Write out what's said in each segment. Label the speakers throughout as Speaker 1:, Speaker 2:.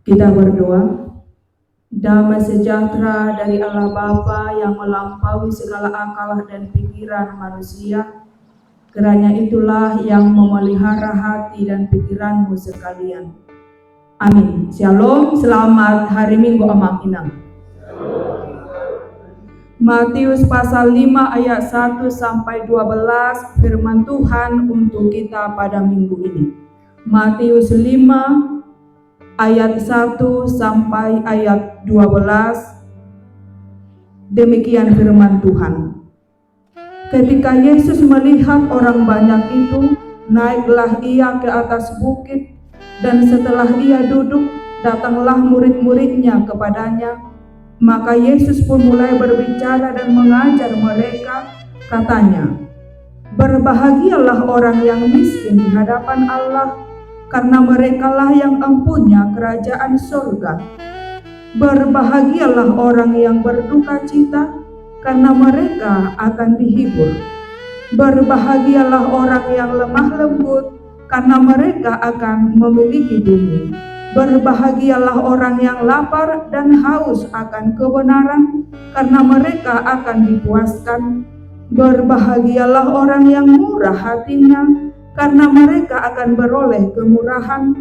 Speaker 1: Kita berdoa. Damai sejahtera dari Allah Bapa yang melampaui segala akal dan pikiran manusia, kiranya itulah yang memelihara hati dan pikiranmu sekalian. Amin. Shalom, selamat hari Minggu Amang Inang. Matius pasal 5 ayat 1 sampai 12 firman Tuhan untuk kita pada minggu ini. Matius 5 ayat 1 sampai ayat 12. Demikian firman Tuhan. Ketika Yesus melihat orang banyak itu, naiklah ia ke atas bukit, dan setelah ia duduk, datanglah murid-muridnya kepadanya. Maka Yesus pun mulai berbicara dan mengajar mereka, katanya, "Berbahagialah orang yang miskin di hadapan Allah, karena merekalah yang empunya kerajaan surga. Berbahagialah orang yang berduka cita, karena mereka akan dihibur. Berbahagialah orang yang lemah lembut, karena mereka akan memiliki bumi. Berbahagialah orang yang lapar dan haus akan kebenaran, karena mereka akan dipuaskan. Berbahagialah orang yang murah hatinya, karena mereka akan beroleh kemurahan.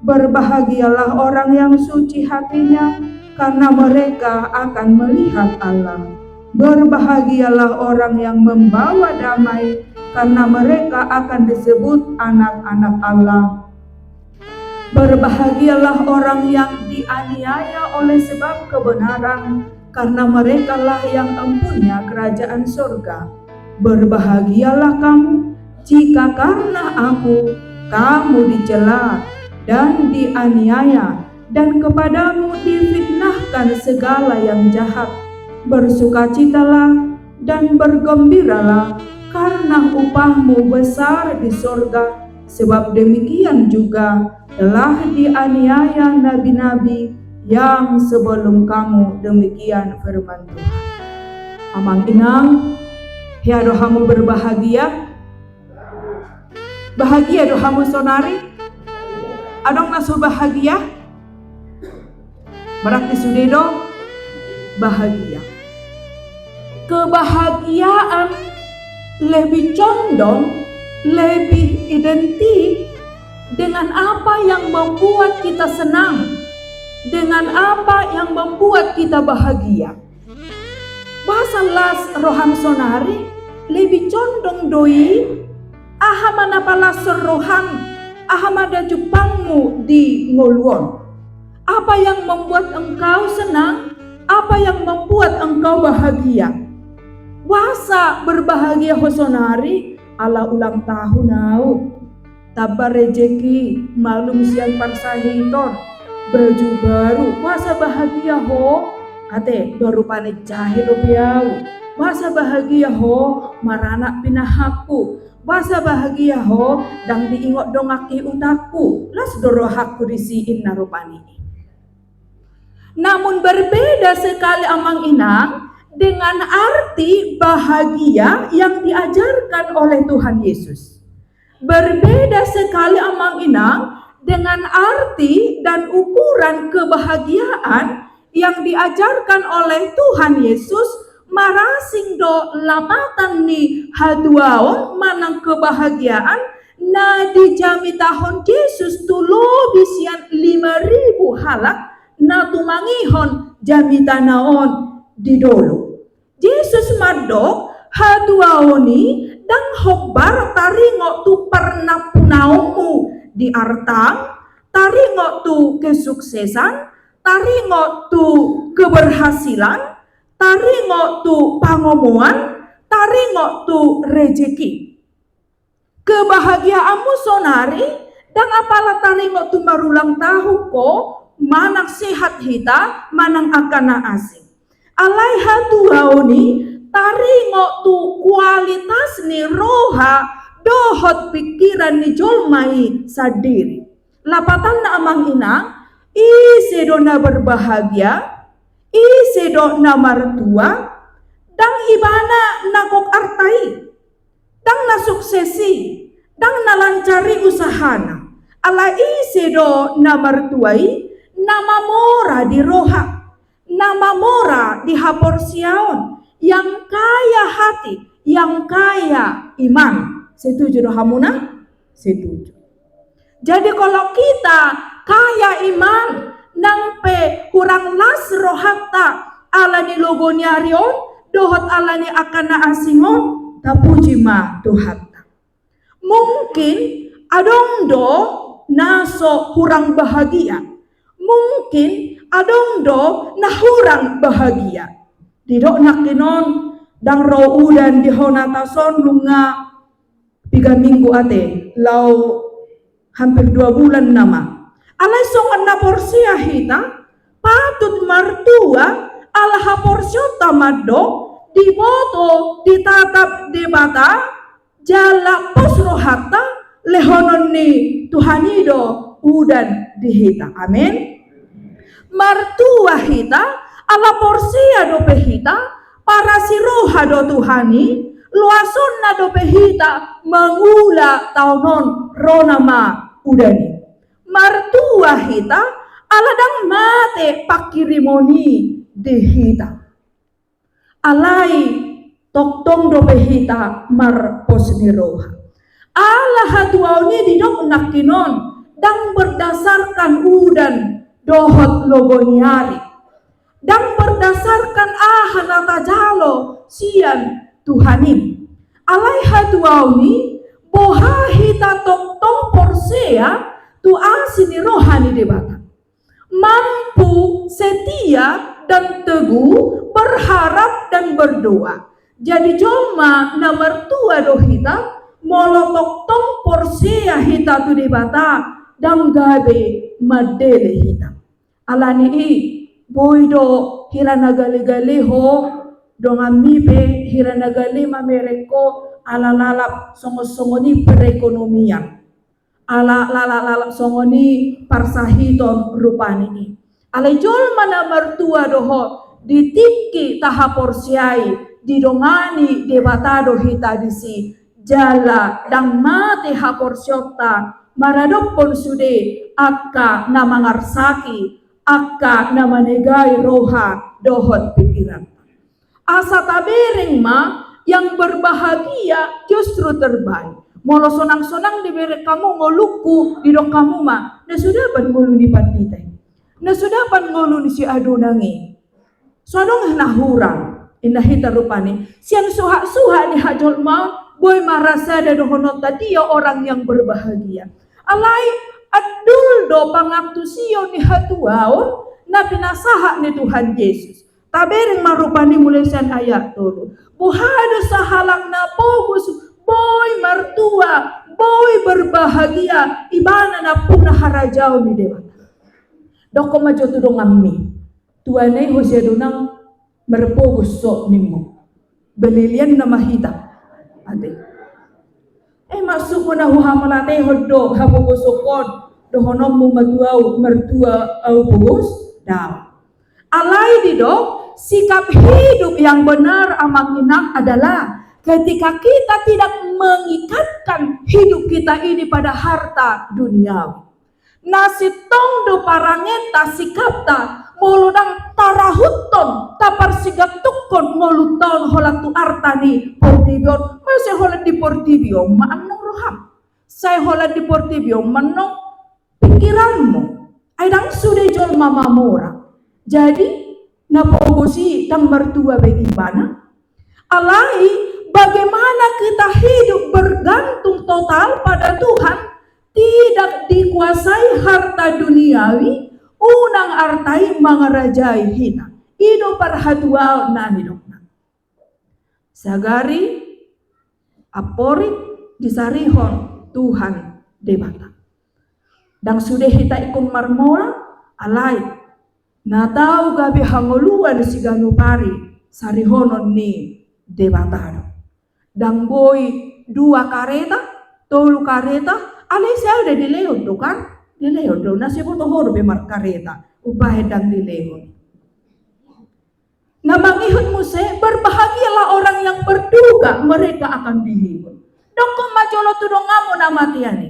Speaker 1: Berbahagialah orang yang suci hatinya, karena mereka akan melihat Allah. Berbahagialah orang yang membawa damai, karena mereka akan disebut anak-anak Allah. Berbahagialah orang yang dianiaya oleh sebab kebenaran, karena merekalah yang empunya kerajaan surga. Berbahagialah kamu jika karena aku kamu dicela dan dianiaya, dan kepadamu difitnahkan segala yang jahat. Bersukacitalah dan bergembiralah, karena upahmu besar di surga, sebab demikian juga telah dianiaya nabi-nabi yang sebelum kamu." Demikian firman Tuhan. Amang Inang, ya dohamu berbahagia. Bahagia dohamu sonari? Adong nasu bahagia? Berarti sudedo bahagia. Kebahagiaan lebih condong, lebih identik dengan apa yang membuat kita senang, dengan apa yang membuat kita bahagia. Bahasa las roham sonari lebih condong doi ahamana pala seroham, ahamada jupangmu di ngoluon. Apa yang membuat engkau senang? Apa yang membuat engkau bahagia? Wasa berbahagia hosonari ala ulang tahun au. Tabar rejeki malum siang pansahiton, baju baru. Wasa bahagia ho. Ate baru panik jahit opiau. Wasa bahagia ho marana pinahaku. Wasa bahagia ho dang diingot dongaki utaku. Las dorohaku disiin narupani. Namun berbeda sekali Amang Inang dengan arti bahagia yang diajarkan oleh Tuhan Yesus. Berbeda sekali Amang Inang dengan arti dan ukuran kebahagiaan yang diajarkan oleh Tuhan Yesus. Marasing do lamatan ni haduaon manang kebahagiaan na dijami tahun Yesus tulo bisian 5.000 halak na tumangihon jami tanaon di dolo. Yesus madok haduaoni dang hobbar taringo tu pernapunaumu di artang, taringo tu kesuksesan, taringo tu keberhasilan, taringo tu pangomuan, taringo tu rejeki. Kebahagiaanmu sonari, dan apalah taringo tu marulang tahu ko, manang sehat hita, manang akana asing. Alaiha tuhauni, taringo tu kualitas ni roha, dohot pikiran ni jolmai sadiri. Lapatan na Amang Inang, isedo na berbahagia, isedo na martua, dang ibana nakok artai, dang na suksesi, dang nalancari usahana. Ala isedo na martuai, nama mora di roha, nama mora di haporsiaon, yang kaya hati, yang kaya iman. Setuju doh hamuna? Setuju. Jadi kalau kita kaya iman, nang pe kurang las rohatta ala ni logoniarion, dohot ala ni akana asingon, tapuji ma dohatta. Mungkin adong do naso kurang bahagia. Mungkin adong do nahurang bahagia. Didok nakinon dang ro udan di honatason lunga 3 minggu ate lau hampir 2 bulan nama. Alay songan na porsia hita patut martua ala porsio tamado di boto ditatap debata jala posro hatta lehonon ni Tuhanido udan dihita. Amin. Martua hita ala porsia do pehita para siroha do Tuhani luason na do pehita mangula taunon ronama udani. Martua hita aladang mate pakirimoni dehita. Alai toktong do pehita marpos niroha. Allah hatuau ni didok nakinon dang berdasarkan udan dohot logoniari. Dan berdasarkan ahanata jalo sian Tuhanim. Alai hatuau ni boha hita toktong porsea tu asini rohani debata. Mampu, setia dan teguh, berharap dan berdoa. Jadi joma na mertua do hita molotok tong porsea hita tu debata dan gabe madele hita. Alani i boydo hiranagali-gali ho dongamipe hiranagali mamereko ala-lalap songo-songoni perekonomian. Ala lala songoni parsahiton rupani. Alai jol mana mertua doho ditiki taha porsiai didongani debatado hita disi jala dang mate ha porsiota maradok pon sude akka nama ngarsaki akka nama negai roha dohot pikiran. Asa tabereng ma yang berbahagia justru terbaik. Molo sonang-sonang diberi kamu ngoluku di dong kamu ma. Na sudah pan ngolu di panditay. Na sudah pan ngolu ni si adonangi. So adong nahurang inahita rupani. Sian suha-suha ni hajol ma boy marasa da dohonot dia orang yang berbahagia. Alai adul do pangaktu siyo ni hatuaon na pinasaha ni Tuhan Yesus. Tabereng marupani mulai sian ayat tolo. Buhado sa halak na pogus boy martua, boy berbahagia, ibana na puna harajao ni dewata. Doko majo tudong ammi. Tuanay Jose dunang merpogus so nimo. Belilian na mahita. Ate. Masuk mo na huhamalate hodo habugusokon. Dohonom mo maduaw mertua au pugos daw. Alay didok, sikap hidup yang benar amang inak adalah ketika kita tidak mengikatkan hidup kita ini pada harta duniawi. Nasi tong do parangeta sikapta moludang tarahuton tapar sigatukon moluton holatu artani portibion. Masih holat di portibion manong roham. Saya holat di portibion manong pikiranmu. Aidang sudah jol mama mora. Jadi napogosi dan mertua bagaimana? Alai bagaimana kita hidup bergantung total pada Tuhan, tidak dikuasai harta duniawi, unang artai mangarajai hina. Ido parhatual nani dokna. Sagari aporik disarihon Tuhan debata. Dan sudah hita ikon marmoa alai. Natau gabi hangoluan si ganupari sarihonon ni debatado. Dan boy 2 kareta, 3 kareta, alay siya udah dilehon do kan? Dilehon do, nasi po tohoro bemar kareta, ubahe dan dilehon. Namangihon mo se, berbahagialah orang yang berduga mereka akan dilehon. Dong kung majolo tudong ngamo na matiani.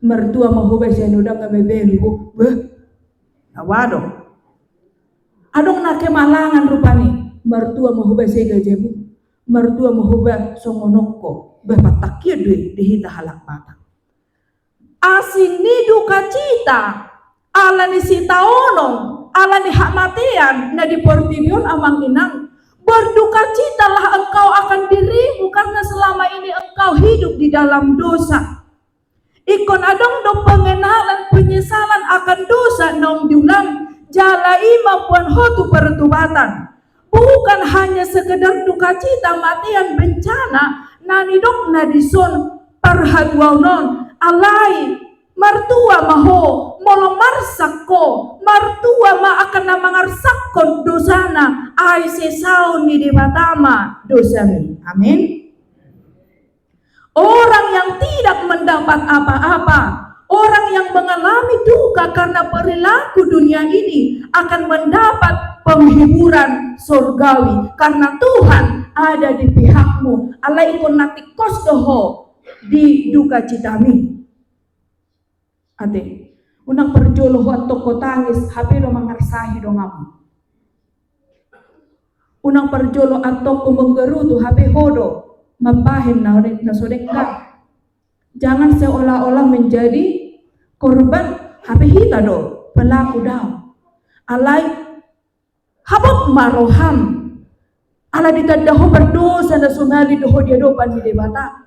Speaker 1: Mertua mahubay siya nudang nga bebeli ko, Awado. Adong na kemalangan rupani. Mertua mahubah sega jebu. Mertua mahubah songonoko. Bepatakya duit dihita halak batang. Asing ni duka cita. Ala ni sitaonong. Ala ni hak matian. Na di portibion amang inang. Berduka citalah engkau akan dirimu. Karena selama ini engkau hidup di dalam dosa. Ikon adong do pengenalan penyesalan akan dosa nong diulang. Jala ima puan hotu pertubatan. Bukan hanya sekedar duka cita matian bencana. Nani dok nadison perhaduaunon. Alai martua maho molo marsakko. Martua ma akan namangarsakon dosana. Ai sesau ni debatama dosami. Amin. Orang yang tidak mendapat apa-apa, orang yang mengalami duka karena perilaku dunia ini akan mendapat penghiburan surgawi karena Tuhan ada di pihakmu. Alaikon nati kosdoho di duka citami. Ate, unang perjolo huat toko tangis, HP do mangarsahi do ngamu. Unang perjolo atau menggerutu HP hodo. Mapahin na sodekka. Jangan seolah-olah menjadi korban HP hita do, pelaku daw. Alai habot maroham. Ala ditadaho berdosa na sumali doho dia dopan di debata.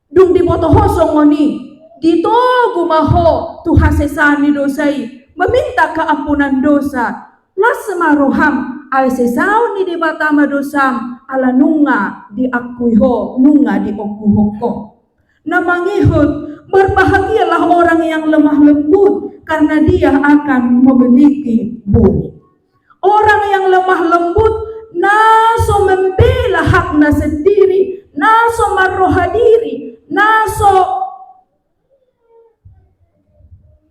Speaker 1: Dung di motoho songoni. Dito gumaho Tuhan sesani dosai. Meminta keampunan dosa. Las maroham. Ay sesau ni debata madosam. Ala nunga diakui ho, nunga diokuho ko. Namangihut, berbahagialah orang yang lemah lembut karena dia akan memiliki bumi. Orang yang lemah lembut naso membela hakna sendiri, naso marroha diri, naso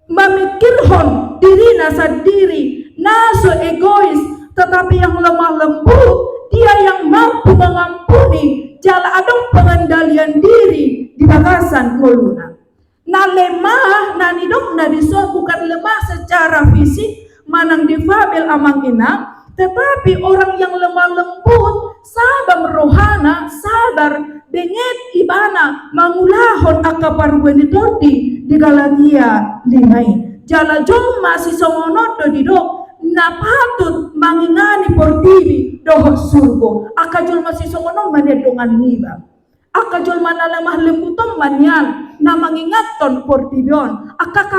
Speaker 1: memikirhon dirina sendiri, naso egois, tetapi yang lemah lembut dia yang mampu mengampuni. Jala adong pengendalian diri di bagasan koluna. Na lemah, na nidok na disot bukan lemah secara fisik, manang difabel amang ina, tetapi orang yang lemah lembut, sabar rohana, sabar benget ibana, mangulahon akaparwen itodi di Galatia 5. Jala jom masih songonodo didok, na patut mangingani portibi doho surgo. Akajul masih songono manya dongan niba. Akajul mana lemah lembuton manyan na mangingaton portibion. Aka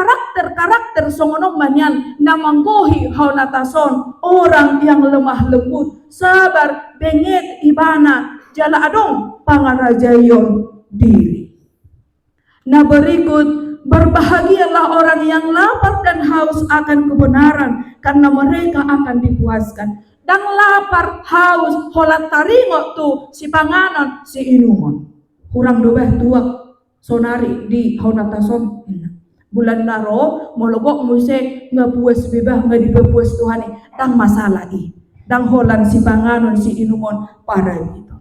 Speaker 1: karakter songono manyan na manggohi haunatason orang yang lemah lembut, sabar, benget ibana, jala adong pangarajayon diri. Nah berikut, berbahagialah orang yang lapar dan haus akan kebenaran karena mereka akan dipuaskan. Dan lapar, haus, holat taringo tu si panganon, si inumon. Kurang dobeh tua sonari di haunatason. Bulan naro, mologok musik ngapuas bebah, ngadipuas Tuhan. Dan masalah dan holan si panganon, si inumon para itu.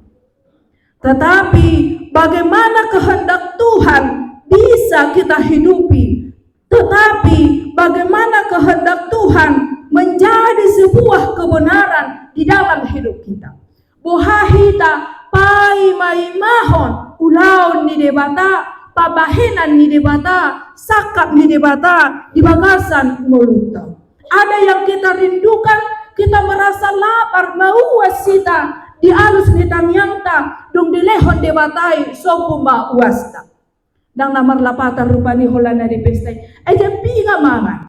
Speaker 1: Tetapi bagaimana kehendak Tuhan bisa kita hidupi, tetapi bagaimana kehendak Tuhan menjadi sebuah kebenaran di dalam hidup kita. Bohahita pai mai mahon ulaun ni debata, pabahenan ni debata, sakap ni debata di bagasan moluta. Ada yang kita rindukan, kita merasa lapar, mau wasita di alus ni tanyangta, dong dilehon debatai sopuma wasta. Dang namar lapatan rupani holana di pesta. Aja pinga mangan.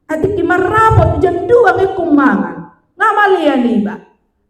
Speaker 1: Ati kimarapot jam 2 ngikung mangan. Ngamalia niba.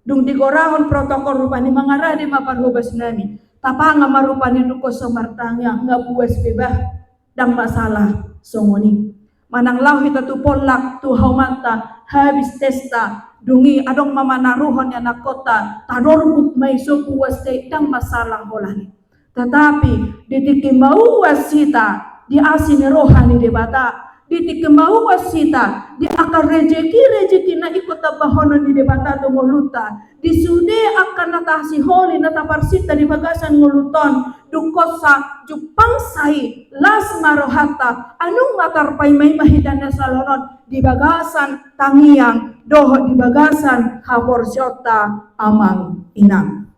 Speaker 1: Dung digorahon protokol rupani mangaradi maparhubas nami. Tapanga marupani duko somartangya ngabuas bebah dang masalah songoni. Manang lau hita tu polak tu haumata habis testa dungi adong mamanaruhon ya nakota tadorbuk may supuwas dang masalah holani. Tetapi ditiki mau wasita di asini rohani debata, ditiki mau wasita di akar rejeki na ikut tabahonon di debata tu moluta, disude akan natasi holi nataparsita di bagasan nguluton dukosa jupangsai las marohata anu ngatarpai may mahidana salonon di bagasan tangiang doho di bagasan haporsyota amang inang.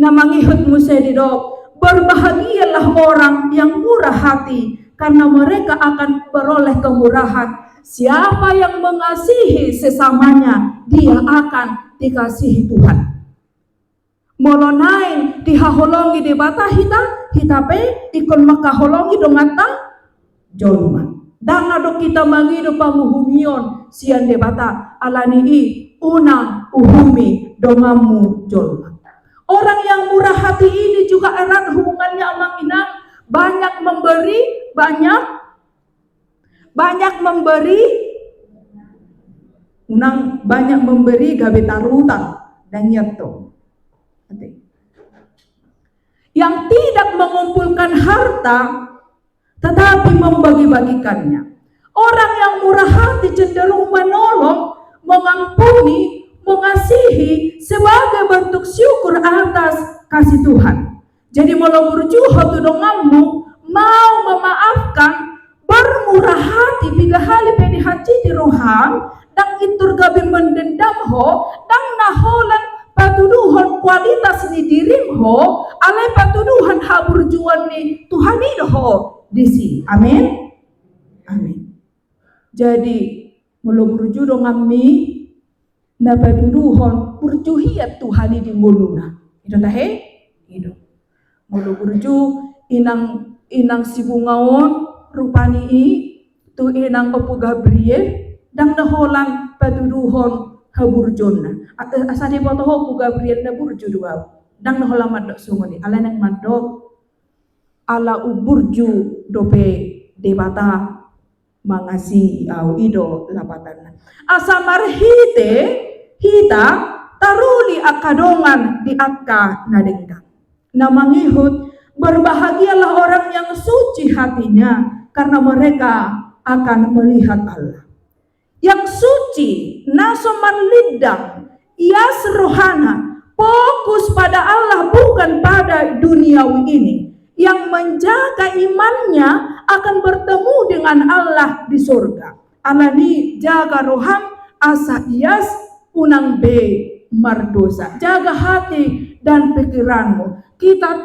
Speaker 1: Namangihut musedidok, berbahagialah orang yang murah hati karena mereka akan beroleh kemurahan. Siapa yang mengasihi sesamanya, dia akan dikasihi Tuhan. Molonain dihaholongi di bata hitape ikon makaholongi dongata jolma. Danga do kita mangido pamuhumion sian de bata alani i unang uhumi dongamu jolma. Orang yang murah hati ini juga erat hubungannya amang inang, banyak memberi gabe tarutan dan nyeto. Yang tidak mengumpulkan harta tetapi membagi-bagikannya. Orang yang murah hati cenderung menolong, mengampuni, mengasihi sebagai bentuk syukur atas kasih Tuhan. Jadi mau berjuho tudongamu mau memaafkan, bermurah hati biga hali pedi haji di rohang dan itur gabi mendendam ho dan naholan patuduhan kualitas ni dirim ho alai patuduhan haburjuan ni Tuhan ho disi. Amin. Amin. Jadi mulu berju dongami na patuduhan burjuhiat Tuhan di muluna. Itu tahe? Itu. Mulu berju inang sibungaon rupani tu inang opo Gabriel dan naholan patuduhon haburjonna asani boto opo Gabriel na burju dua dan naholan madok sumoni ala nang madok ala uburju dope debata mangasi au ido lapatan asa marhite hita taruli akadongan di akka nadengka namangihut berbahagialah orang yang suci hatinya karena mereka akan melihat Allah. Yang suci, nasoman lidang, ias rohana, fokus pada Allah bukan pada duniawi ini. Yang menjaga imannya akan bertemu dengan Allah di surga. Alani jaga roham asa ias unang be mardosa. Jaga hati dan pikiranmu. Kita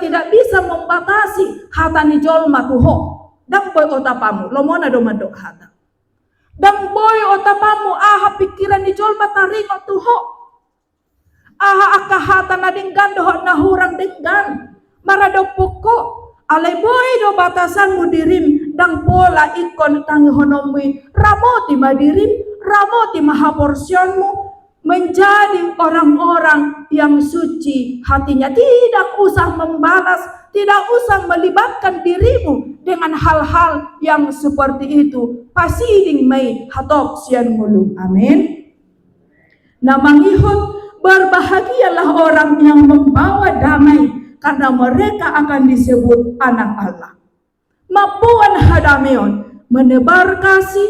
Speaker 1: tidak bisa membatasi hatani jolma tuho. Dang boy otapamu, lomona do madok hata. Dang boy otapamu aha pikiran ni jolma taringo tuho. Aha akahata na denggan doho nahurang denggan. Marado poko. Alay boy do batasanmu dirim dang pola ikon tangi honomi ramoti madirim, ramoti mahaporsionmu. Menjadi orang-orang yang suci hatinya, tidak usah membalas, tidak usah melibatkan dirimu dengan hal-hal yang seperti itu. Pasiding may hatop sian mulung. Amin. Namangihut berbahagialah orang yang membawa damai karena mereka akan disebut anak Allah. Mapuan hadamion menebar kasih,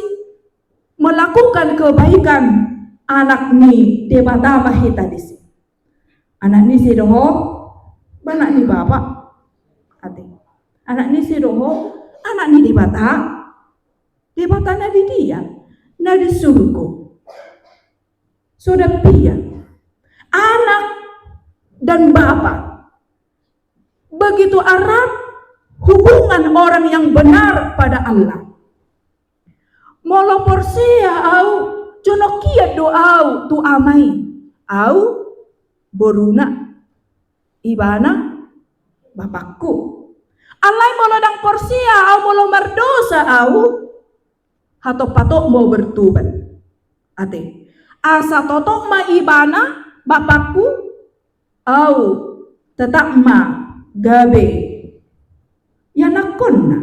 Speaker 1: melakukan kebaikan. Anak ni debata mahita disi. Anak ni si doho, banak ni bapak. Ati. Anak ni si doho, anak ni debata. Debata na di dia, na di surga. Sudah pia. Anak dan bapak. Begitu erat hubungan orang yang benar pada Allah. Molo porsia au jonokia doau tu amai au boruna ibana bapakku alai molo dang porsia au molo mardosa au hato patok mau bertobat ate asa totok ma ibana bapakku au tetap ma gabe ya nakonna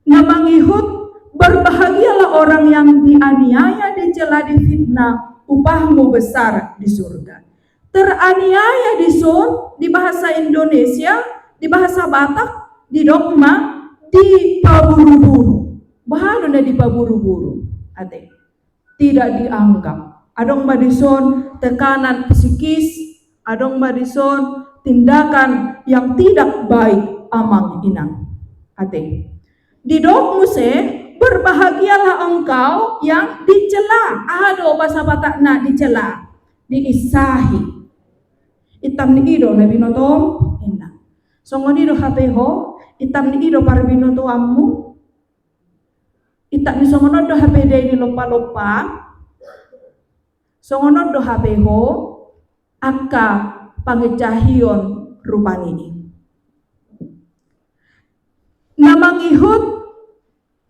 Speaker 1: namangihut. Berbahagialah orang yang dianiaya, dicela, difitnah, upahmu besar di surga. Teraniaya di sun, di bahasa Indonesia, di bahasa Batak, di dogma, di paburu-buru. Bahana di paburu-buru. Ate, tidak dianggap. Adong madison tekanan psikis, adong madison tindakan yang tidak baik amang inang. Ate. Di dok muse berbahagialah engkau yang dicela. Ado bahasa Batakna dicela, diisahi. Itam ni ido na binotom inang. Songonido hapeho, itam ni ido para binoto ammu. Itam ni songonodo hapede ni lopa-lopa. Songonodo hapeho, akka pangecahion rupani. Namangihut,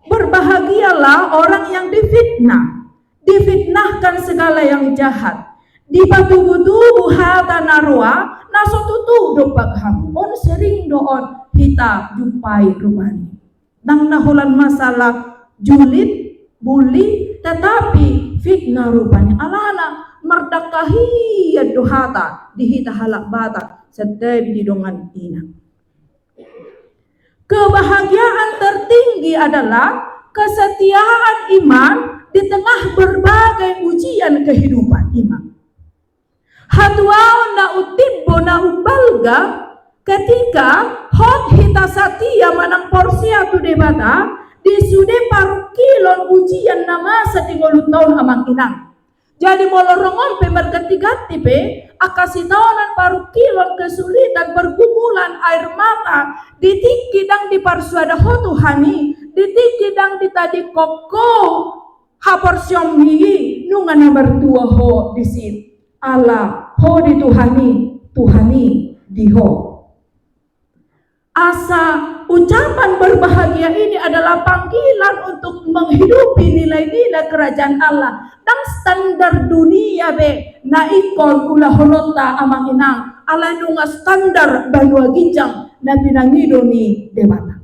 Speaker 1: berbahagialah orang yang difitnah, difitnahkan segala yang jahat, dibatu-butu hata narwa, nasotutu dopak ham, on sering doon kita jumpai rupani. Nang nahulan masalah julid, bully, tetapi fitnah rupani. Alana merdakahi dohata, dihita halak bata, setiap didongan ina. Kebahagiaan tertinggi adalah kesetiaan iman di tengah berbagai ujian kehidupan iman. Hatuau na utibbo na ubalga ketika hot hita satia manang porsia tu debata disude paru kilon ujian nama setingolu tahun amang inang. Jadi molorongom pe mergati-gati pe akasi tahunan paru kilon kesulitan pergumulan air mata ditiki dang di parsuada ho Tuhani ditiki dang di tadi koko haporsyom hi nungan nomor 2 ho disit Allah ho di Tuhani di ho. Asa ucapan berbahagia ini adalah panggilan untuk menghidupi nilai-nilai kerajaan Allah dan standar dunia be na ikon ulah holota amang inang ala nunga standar banua gijang na pinangido ni debata.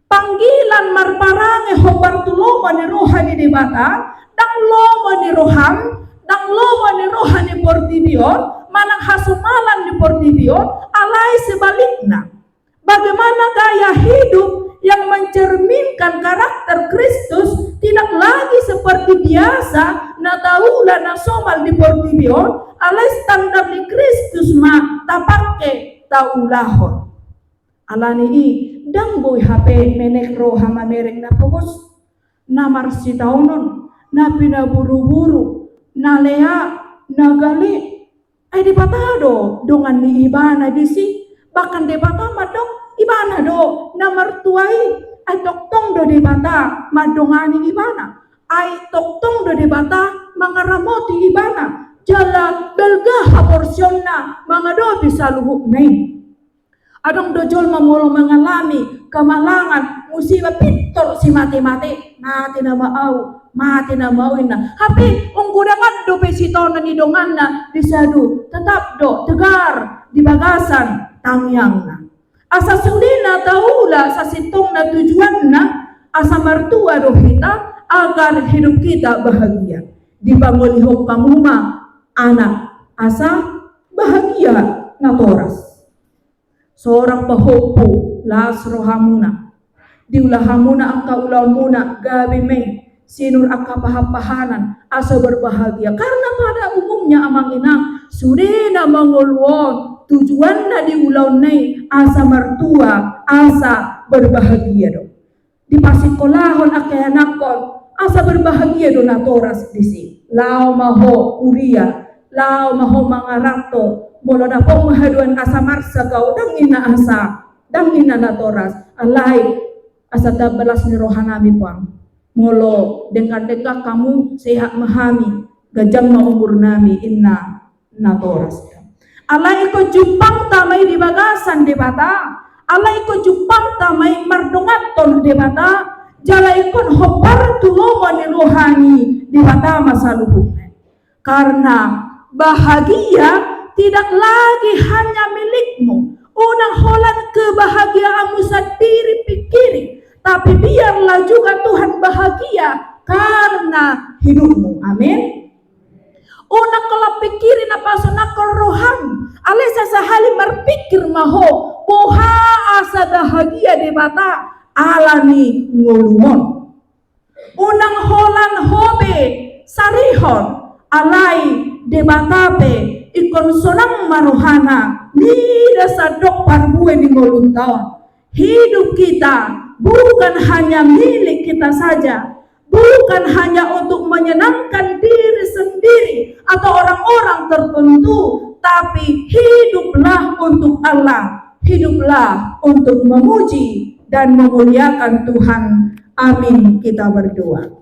Speaker 1: Panggilan marparange ho bartulomo ni rohani debata dang lomo ni roham dang lomo ni rohani portibion manang hasumalan ni portibion alai sebaliknya. Bagaimana gaya hidup yang mencerminkan karakter Kristus tidak lagi seperti biasa na taula na somal di portibion alai standar di Kristus ma tapake taulahon alani i dang boy HP menek roha mamerek na pogos na marsi taunon na pinaburu-buru na lea na gali ay di patado dongan ni ibana disi bahkan debata madong ibana do na mertuai ay toktong do debata madongani ibana ay toktong do debata mangaramoti ibana jala belga haporsyon na mga do bisa luhuk nai adong dojol mamolo mengalami kemalangan musibah pitol si mati-mati mati na mauin na hapi ungkudangan do pesito na nidongan na disadu tetap do tegar di bagasan tangyang na asa sulina taula sa sitong na tujuan na asa martua do kita agar hidup kita bahagia dibangolihok kamuma anak asa bahagia na toras seorang pahopo las rohamuna diulahamuna ang kaulaw muna gabi may sinur akapahapahanan asa berbahagia karena pada umumnya amang inang sudena mangulwon tujuan na di ulaw nay asa mertua asa berbahagia do di pasikolahon akay anakon asa berbahagia do na toras disi lao maho uria lao maho mangarato molo na po mahaduan asa marsa kau dang ina na toras alay asa tabalas ni rohanami pang molo dengka-dengka kamu sehat mahami gajang maumur nami inna na toras alay ko jupang tamay di bagasan di bata alay ko jupang tamay mardungaton di bata jalay kon hopar tulomo ni rohani di bata masaluhuknya karena bahagia tidak lagi hanya milikmu unang holan kebahagiaanmu sendiri pikiri tapi biarlah juga Tuhan bahagia karena hidupmu amin. Una kalau pikirin apa sonakal rohan, alisa sahali berpikir maho, boha asa bahagia di mata alani ngulumon. Unang holan hobe sarihon, alai di mata pe ikon sonang marohana nida sadok parbue di moluntaon. Hidup kita bukan hanya milik kita saja, bukan hanya untuk menyenangkan diri sendiri atau orang-orang tertentu, tapi hiduplah untuk Allah, hiduplah untuk memuji dan memuliakan Tuhan. Amin. Kita berdoa.